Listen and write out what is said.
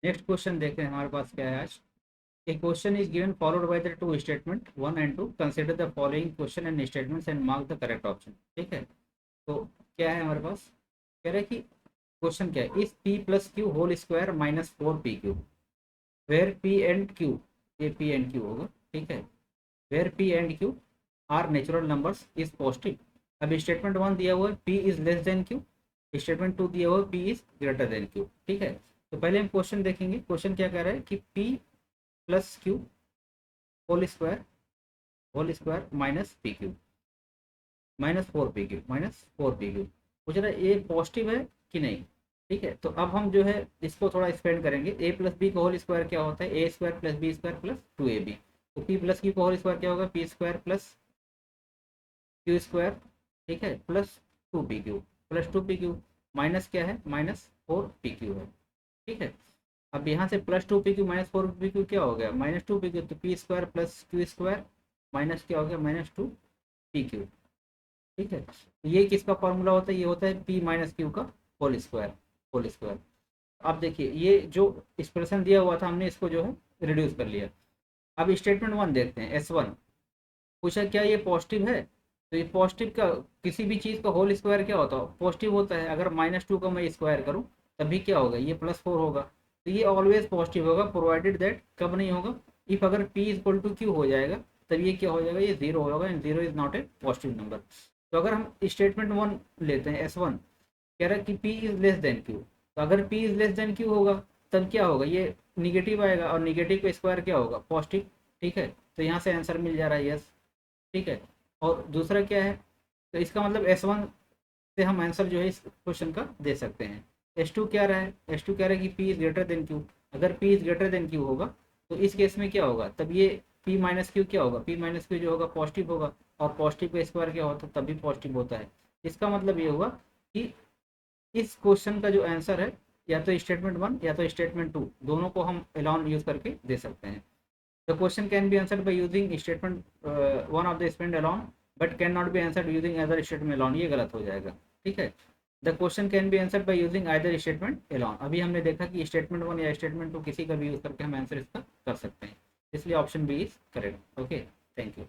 Next question देखते हैं हमारे पास क्या है आज। A question is given followed by the two statement 1 and 2. Consider the following question and statements and mark the correct option. ठीक है, तो क्या है हमारे पास, कह रहे हैं कि क्वेश्चन क्या है, इस p plus Q whole square minus 4pq where p and q, ये p एंड q होगा। ठीक है, where p and q are natural numbers is positive. अब स्टेटमेंट 1 दिया हुआ है p is less than q, statement 2 दिया हुआ है p is greater than q। ठीक है, तो पहले हम क्वेश्चन देखेंगे। क्वेश्चन क्या कह रहा है कि p plus Q whole square minus 4pq पूछ रहा है ए पॉजिटिव है कि नहीं। ठीक है, तो अब हम जो है इसको थोड़ा एक्सपेंड करेंगे। ए प्लस बी का होल स्क्वायर क्या होता है, A square plus B square plus 2ab। तो पी प्लस क्यू का होल स्क्वायर क्या होगा, P square plus Q square. ठीक है, प्लस 2pq माइनस क्या है, माइनस 4pq है। ठीक है, अब यहाँ से +2pq -4pq क्या हो गया, -2pq, तो P square plus Q square minus क्या हो गया, -2pq। ठीक है, तो ये किसका फॉर्मूला होता है, ये होता है p माइनस क्यू का होल स्क्वायर। अब देखिए ये जो एक्सप्रेशन दिया हुआ था हमने इसको जो है रिड्यूस कर लिया। अब स्टेटमेंट 1 देखते हैं, S1 पूछा क्या ये पॉजिटिव है। तो ये पॉजिटिव का किसी भी चीज़ का होल स्क्वायर क्या होता है, पॉजिटिव होता है। अगर -2 का मैं स्क्वायर करूँ तभी क्या होगा, ये +4 होगा। तो ये ऑलवेज पॉजिटिव होगा, प्रोवाइडेड दैट कब नहीं होगा, इफ अगर p इक्वल टू क्यू हो जाएगा तब ये क्या हो जाएगा, ये 0 होगा and 0 is not a positive number. तो अगर हम स्टेटमेंट 1 लेते हैं, S1 कह रहा है कि p is less than q, तो अगर p is less than q होगा तब क्या होगा, ये निगेटिव आएगा और निगेटिव का स्क्वायर क्या होगा, पॉजिटिव। ठीक है, तो यहाँ से आंसर मिल जा रहा है यस। ठीक है, और दूसरा क्या है, तो इसका मतलब S1 से हम आंसर जो है इस क्वेश्चन का दे सकते हैं। S2 क्या रहा है, S2 कह रहा है कि P is greater than Q। अगर P is greater than Q होगा तो इस केस में क्या होगा, तब ये P माइनस क्यू क्या होगा, P माइनस क्यू जो होगा पॉजिटिव होगा, और पॉजिटिव का स्क्वायर क्या होता है तभी पॉजिटिव होता है। इसका मतलब ये हुआ कि इस क्वेश्चन का जो आंसर है या तो स्टेटमेंट 1 या तो स्टेटमेंट 2, दोनों को हम एलॉन यूज करके दे सकते हैं। The question can be answered by using statement 1 of the statement Elon but can not be answered using other statement Elon, ये गलत हो जाएगा। ठीक है, the question can be answered by using either statement Elon. अभी हमने देखा कि स्टेटमेंट 1 या स्टेटमेंट 2 किसी का भी यूज करके हम आंसर इसका कर सकते हैं, इसलिए option B is correct. Okay, thank you.